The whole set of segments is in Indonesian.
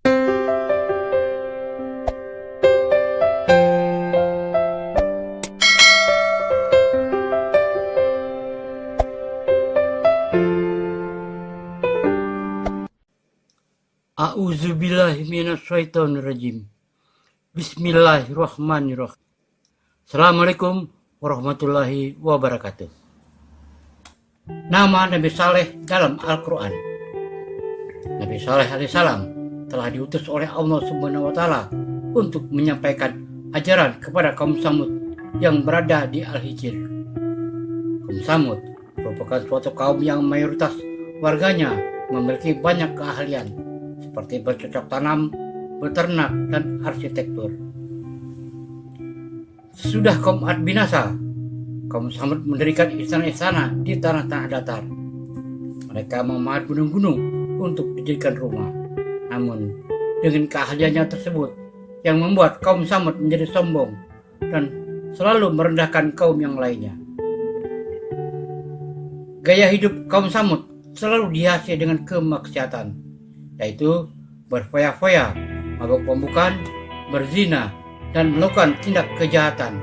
A'udzubillahi minasyaitonirrajim. Bismillahirrahmanirrahim. Assalamualaikum warahmatullahi wabarakatuh. Nama Nabi Saleh dalam Al-Quran. Nabi Saleh alaihissalam telah diutus oleh Allah Subhanahu wa Ta'ala untuk menyampaikan ajaran kepada kaum Samud yang berada di Al-Hijr. Kaum Samud merupakan suatu kaum yang mayoritas warganya memiliki banyak keahlian seperti bercocok tanam, beternak, dan arsitektur. Sesudah kaum Ad binasa, kaum Samud mendirikan istana-istana di tanah-tanah datar. Mereka memahat gunung-gunung untuk dijadikan rumah. Namun, dengan keahliannya tersebut yang membuat kaum Samud menjadi sombong dan selalu merendahkan kaum yang lainnya. Gaya hidup kaum Samud selalu dihiasi dengan kemaksiatan, yaitu berfoya-foya, mabuk pembukaan, berzina, dan melakukan tindak kejahatan.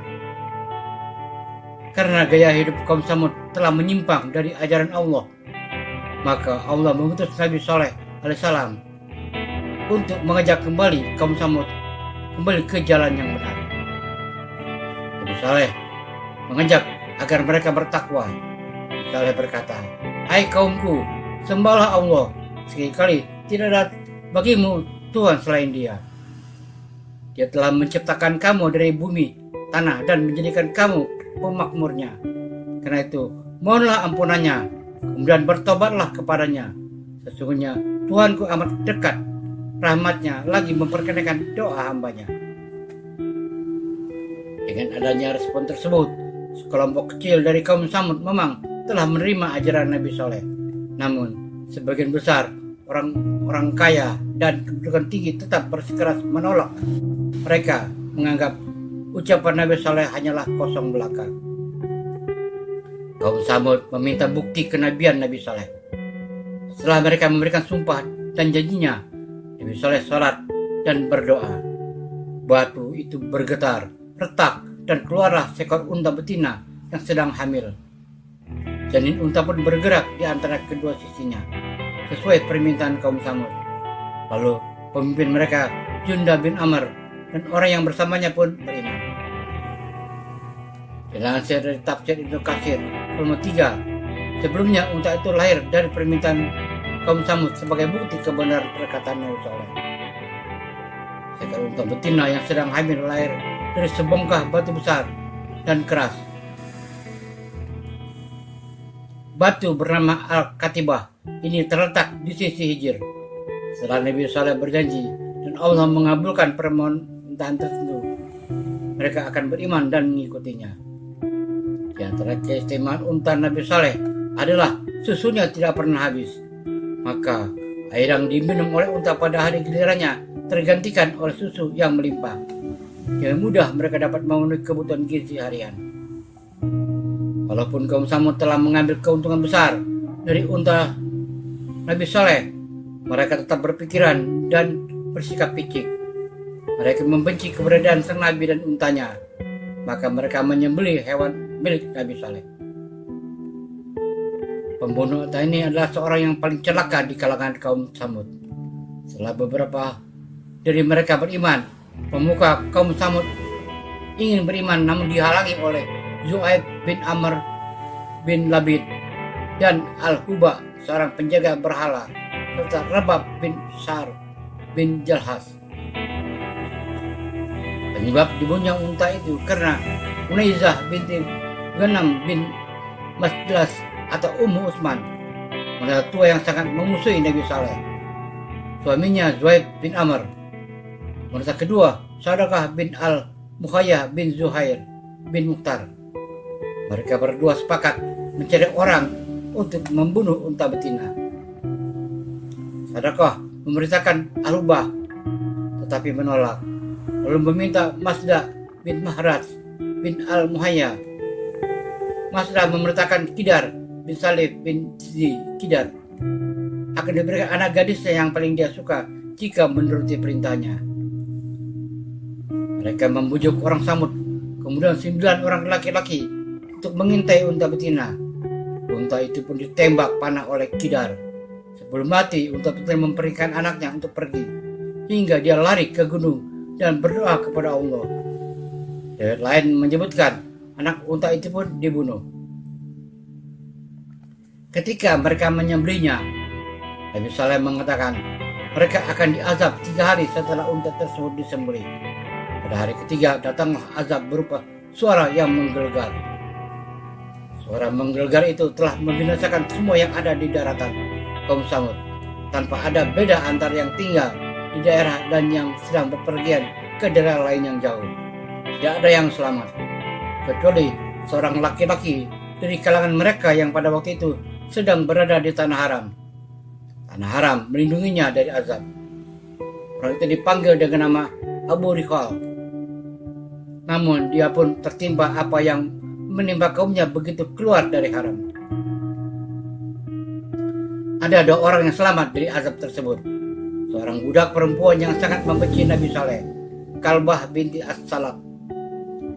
Karena gaya hidup kaum Samud telah menyimpang dari ajaran Allah, maka Allah mengutus Nabi Saleh alaihissalam untuk mengajak kembali kaum Samud kembali ke jalan yang benar. Nabi Saleh mengajak agar mereka bertakwa. Saleh berkata, "Hai kaumku, sembahlah Allah, sekali-kali tidak ada bagimu Tuhan selain Dia. Dia telah menciptakan kamu dari bumi, tanah, dan menjadikan kamu pemakmurnya. Karena itu, mohonlah ampunannya, kemudian bertobatlah kepadanya. Sesungguhnya Tuhanku amat dekat, rahmatnya lagi memperkenankan doa hambanya." Dengan adanya respon tersebut, sekelompok kecil dari kaum Samud memang telah menerima ajaran Nabi Saleh. Namun, sebagian besar orang kaya dan kedudukan tinggi tetap bersikeras menolak. Mereka menganggap ucapan Nabi Saleh hanyalah kosong belaka. Kaum Samud meminta bukti kenabian Nabi Saleh. Setelah mereka memberikan sumpah dan janjinya, Nabi Saleh sholat dan berdoa. Batu itu bergetar, retak, dan keluarlah seekor unta betina yang sedang hamil. Janin unta pun bergerak di antara kedua sisinya, sesuai permintaan kaum Samud. Lalu pemimpin mereka, Junda bin Amr, dan orang yang bersamanya pun beriman. Dilansir dari tafsir Ibnu Katsir, volume 3, sebelumnya unta itu lahir dari permintaan kaum Samud sebagai bukti kebenaran perkataan Nabi Saleh. Seekor unta betina yang sedang hamil lahir dari sebongkah batu besar dan keras. Batu bernama Al-Katibah ini terletak di sisi Hijr. Setelah Nabi Saleh berjanji dan Allah mengabulkan permintaan tersebut, mereka akan beriman dan mengikutinya. Di antara keistimewaan unta Nabi Saleh adalah susunya tidak pernah habis. Maka air yang diminum oleh unta pada hari gilirannya tergantikan oleh susu yang melimpah. Dengan mudah mereka dapat memenuhi kebutuhan gizi harian. Walaupun kaum Samud telah mengambil keuntungan besar dari unta Nabi Saleh, mereka tetap berpikiran dan bersikap picik. Mereka membenci keberadaan sang Nabi dan untanya, maka mereka menyembelih hewan milik Nabi Saleh. Pembunuh unta ini adalah seorang yang paling celaka di kalangan kaum Samud. Setelah beberapa dari mereka beriman, pemuka kaum Samud ingin beriman namun dihalangi oleh Zu'aib bin Amr bin Labid dan Al-Huba, seorang penjaga berhala, serta Rabab bin Syar bin Jalhas. Penyebab dibunuhnya unta itu karena Unaizah binti Ghanam bin Masdas atau Ummu Utsman, wanita tua yang sangat memusuhi Nabi Saleh. Suaminya Zu'aib bin Amr. Wanita kedua, Sadaqah bin Al-Mukhayyah bin Zuhair bin Mukhtar. Mereka berdua sepakat mencari orang untuk membunuh unta betina. Sadaqah memerintahkan Al-Hubah, tetapi menolak, lalu meminta Masda bin Mahraj bin Al-Muhayya. Masda memerintahkan Kidar bin Salib bin Zidar akan diberikan anak gadisnya yang paling dia suka jika menuruti perintahnya. Mereka membujuk orang Samud, kemudian 9 orang laki-laki untuk mengintai unta betina. Unta itu pun ditembak panah oleh Kidar. Sebelum mati, unta betina memperingatkan anaknya untuk pergi, hingga dia lari ke gunung dan berdoa kepada Allah. Riwayat lain menyebutkan anak unta itu pun dibunuh. Ketika mereka menyembelihnya, Nabi Saleh mengatakan mereka akan diazab 3 hari setelah unta tersebut disembelih. Pada hari ketiga datanglah azab berupa suara yang menggelegar. Suara menggelegar itu telah membinasakan semua yang ada di daratan kaum Samud, tanpa ada beda antara yang tinggal di daerah dan yang sedang berpergian ke daerah lain yang jauh. Tidak ada yang selamat, kecuali seorang laki-laki dari kalangan mereka yang pada waktu itu sedang berada di tanah haram. Tanah haram melindunginya dari azab. Orang itu dipanggil dengan nama Abu Rikhal. Namun dia pun tertimpa apa yang menimpa kaumnya begitu keluar dari haram. Ada 2 orang yang selamat dari azab tersebut. Seorang budak perempuan yang sangat membenci Nabi Saleh, Kalbah binti As-Salab.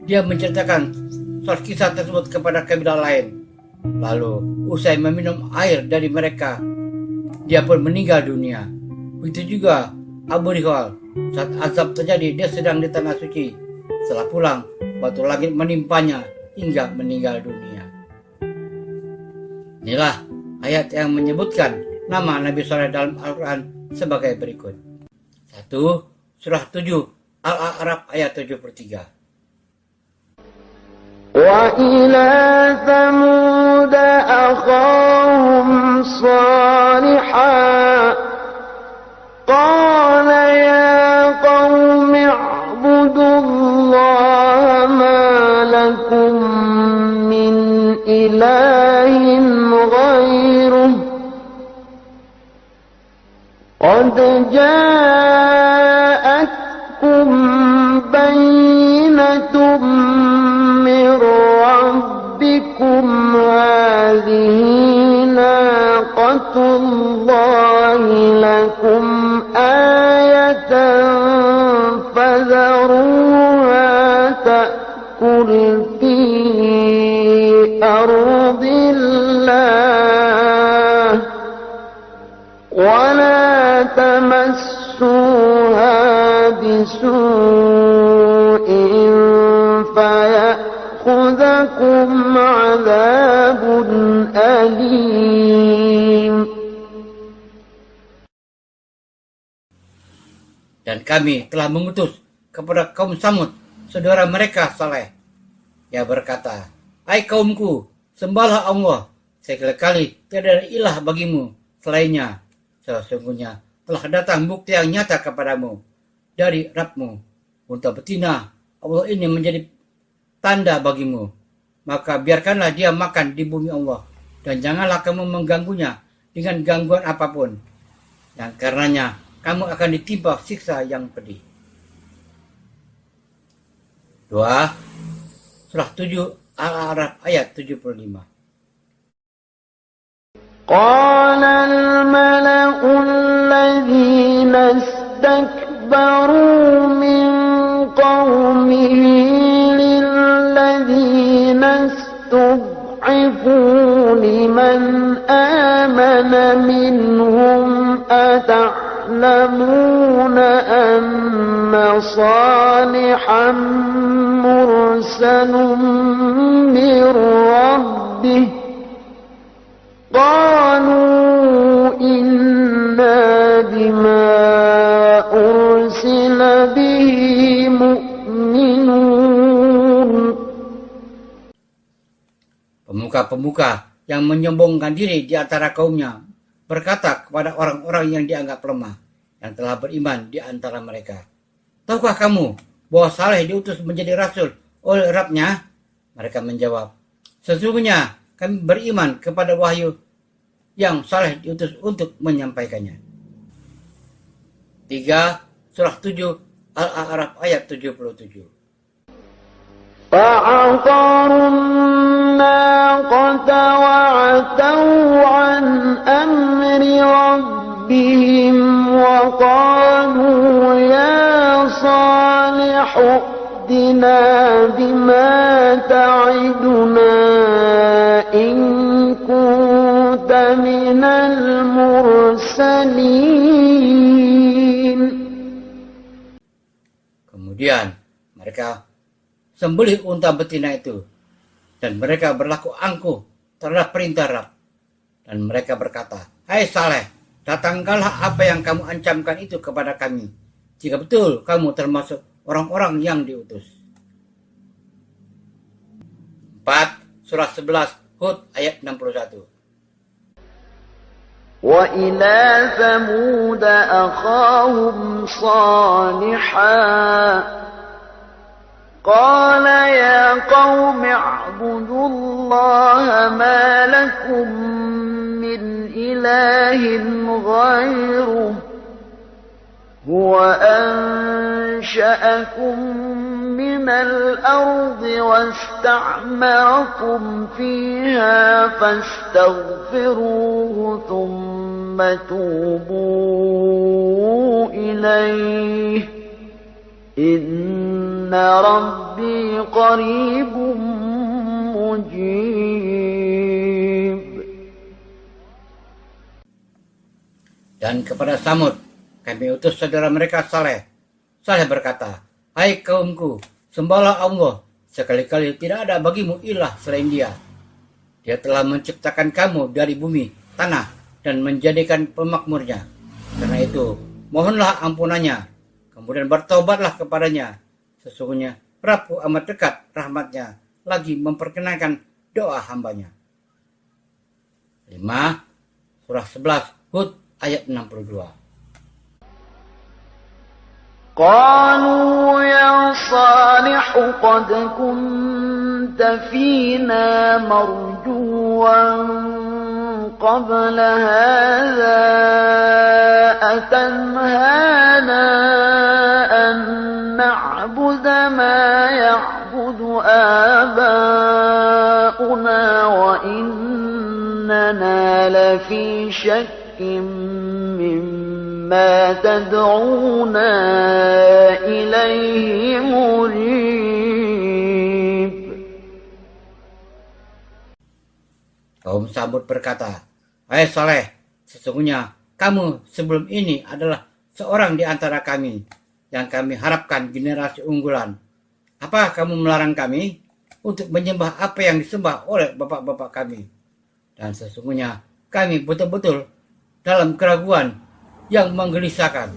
Dia menceritakan soal kisah tersebut kepada kabilah lain. Lalu usai meminum air dari mereka, dia pun meninggal dunia. Begitu juga Abu Rikhal. Saat azab terjadi, dia sedang di tanah suci. Setelah pulang, batu langit menimpanya hingga meninggal dunia. Inilah ayat yang menyebutkan nama Nabi Saleh dalam Al-Quran sebagai berikut. 1. Surah 7 Al-A'raf ayat 73. وَإِلَى ثَمُودَ أَخَاهُمْ صَالِحًا قَالَ يَا قَوْمِ اعْبُدُوا اللَّهَ مَا لَكُمْ مِنْ إِلَٰهٍ غَيْرُهُ قَدْ جَاءَتْكُمْ بَيِّنَةٌ مِّن رَّبِّكُمْ هَٰذِهِ نَاقَةُ اللَّهِ لَكُمْ آيَةً فَذَرُوهَا تَأْكُلْ فِي أَرْضِ اللَّهِ وَلَا تَمَسُّوهَا بِسُوءٍ فَيَأْخُذَكُمْ عَذَابٌ أَلِيمٌ. Dan kami telah mengutus kepada kaum Samud saudara mereka Saleh. Ia berkata, "Hai kaumku, sembahlah Allah. Sekali-kali tiada ada ilah bagimu selainnya. Sesungguhnya telah datang bukti yang nyata kepadamu dari Rabbmu. Unta betina Allah ini menjadi tanda bagimu. Maka biarkanlah dia makan di bumi Allah. Dan janganlah kamu mengganggunya dengan gangguan apapun. Dan karenanya kamu akan ditimpa siksa yang pedih." 2. Surah 7 Al-A'raf ayat 75. قال الملأ الذين استكبروا من قومه للذين استضعفوا لمن آمن منهم أتعلمون أن صالحا مرسل من ربه قالوا إنا بما أرسل به مؤمنون. Pemuka-pemuka yang menyombongkan diri di antara kaumnya berkata kepada orang-orang yang dianggap lemah yang telah beriman di antara mereka, "Tahukah kamu bahwa Saleh diutus menjadi rasul oleh Rabb-Nya?" Mereka menjawab, "Sesungguhnya kami beriman kepada wahyu yang Saleh diutus untuk menyampaikannya." 3. Surah 7 Al-A'raf ayat 77. فَعَقَرُوا النَّاقَةَ وَعَتَوْا عَنْ أَمْرِ رَبِّهِمْ ربهم وقالوا يا صالح ائتنا بما تعدنا إن كنت من المرسلين. Kemudian mereka sembelih unta betina itu, dan mereka berlaku angkuh terhadap perintah Rabb. Dan mereka berkata, "Hai Saleh, datangkanlah apa yang kamu ancamkan itu kepada kami, jika betul kamu termasuk orang-orang yang diutus." 4. Surah 11 Hud ayat 61. وإلى ثمود أخاهم صالحا قال يا قوم اعبدوا الله ما لكم من إله غيره هو أنشأكم من الأرض واستعمركم فيها فاستغفروه ثم توبوا إليه إن ربي قريب مجيب. Dan kepada Samud kami utus saudara mereka Saleh. Saleh berkata, "Hai kaumku, sembahlah Allah, sekali-kali tidak ada bagimu ilah selain Dia. Dia telah menciptakan kamu dari bumi, tanah, dan menjadikan pemakmurnya. Karena itu, mohonlah ampunannya, kemudian bertaubatlah kepadanya. Sesungguhnya Rabb amat dekat rahmatnya, lagi memperkenankan doa hambanya." 5. Surah 11 Hud ayat 62. قالوا يا صالح قد كنت فينا مرجوا قبل هذا أتنهانا أن نعبد ما يعبد آباؤنا وإننا لفي شك مما تدعونا إليه مريب. Kaum Samud berkata, "Hai Saleh, sesungguhnya kamu sebelum ini adalah seorang di antara kami yang kami harapkan generasi unggulan. Apa kamu melarang kami untuk menyembah apa yang disembah oleh bapak-bapak kami? Dan sesungguhnya kami betul-betul dalam keraguan yang menggelisahkan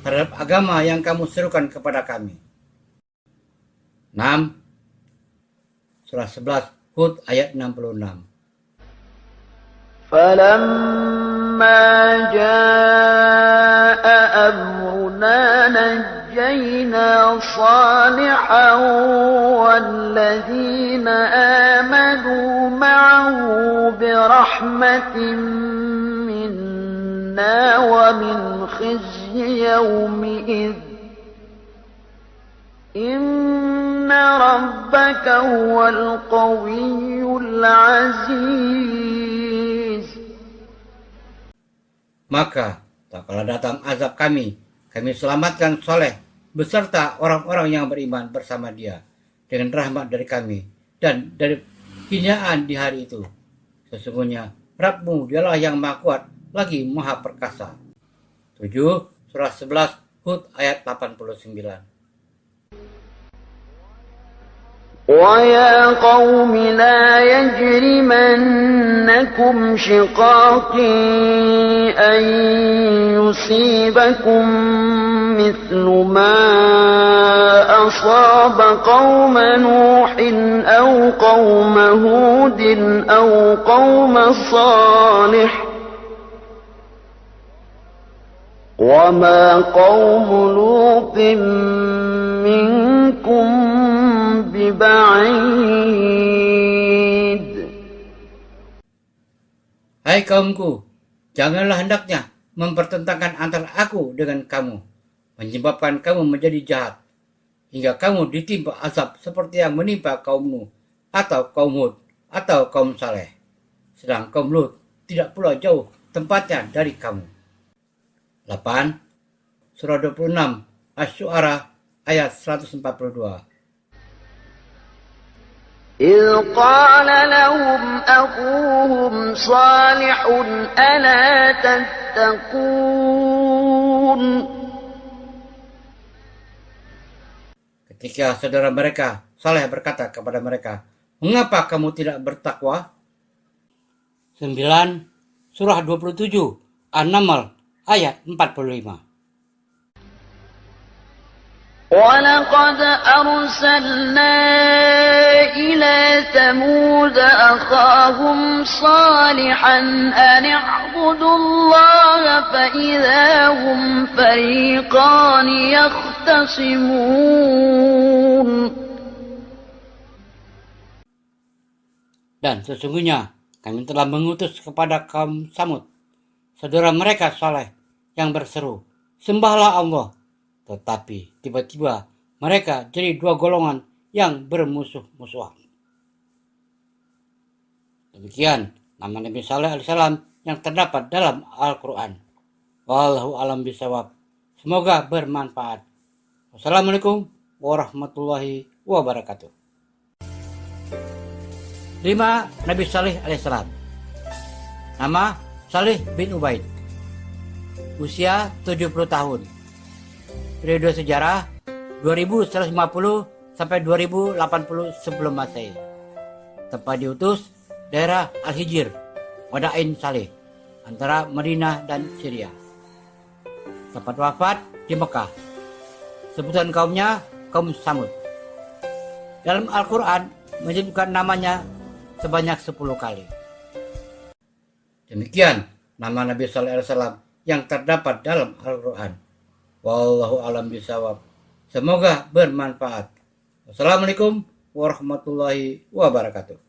terhadap agama yang kamu serukan kepada kami." 6. Surah 11 Hud ayat 66. فلما جاء أمرنا نجينا صالحا والذين آمنوا معه برحمة منا ومن خزي يومئذ إن ربك هو القوي العزيز. Maka tak kala datang azab kami selamatkan Saleh beserta orang-orang yang beriman bersama dia dengan rahmat dari kami dan dari hinaan di hari itu. Sesungguhnya Rabbmu dialah yang maha kuat lagi maha perkasa. 7. Surah 11 Hud ayat 89. وَيَا قَوْمِ لَا يَجْرِمَنَّكُمْ شِقَاقِي أَن يُصِيبَكُم مِّثْلُ مَا أَصَابَ قَوْمَ نُوحٍ أَوْ قَوْمَ هُودٍ أَوْ قَوْمَ صَالِحٍ وَمَا قَوْمُ لُوطٍ مِّنكُمْ بِبَعِيدٍ. Hai kaumku, janganlah hendaknya mempertentangkan antara aku dengan kamu, menyebabkan kamu menjadi jahat, hingga kamu ditimpa azab seperti yang menimpa kaum Nuh, atau kaum Hud, atau kaum Saleh. Sedang kaum Lut tidak pula jauh tempatnya dari kamu. 8. Surah 26 Asy-Syu'ara ayat 142. إذ قال لهم أخوهم صالح ألا تتقون Ketika saudara mereka Saleh berkata kepada mereka, "Mengapa kamu tidak bertakwa?" 9. Surah 27 An-Naml ayat 45. ولقد أرسلنا إلى ثمود أخاهم صالحا أن اعبدوا الله فإذا هم فريقان يختصمون Dan sesungguhnya kami telah mengutus kepada kaum Samud, saudara mereka Saleh, yang berseru, "Sembahlah Allah." Tetapi tiba-tiba mereka jadi dua golongan yang bermusuh-musuhan. Demikian nama Nabi Saleh alaihissalam yang terdapat dalam Al-Quran. Wallahu alam bisawab. Semoga bermanfaat. Wassalamualaikum warahmatullahi wabarakatuh. 5. Nabi Saleh alaihissalam. Nama Saleh bin Ubaid. Usia 70 tahun. Periode sejarah 2150 sampai 2080 sebelum Masehi. Tempat diutus daerah Al-Hijr, Madain Saleh, antara Madinah dan Syria. Tempat wafat di Mekah. Sebutan kaumnya kaum Samud. Dalam Al-Quran menyebutkan namanya sebanyak 10 kali. Demikian nama Nabi Sallallahu Alaihi Wasallam yang terdapat dalam Al-Quran. Wallahu alam bisawab. Semoga bermanfaat. Wassalamualaikum warahmatullahi wabarakatuh.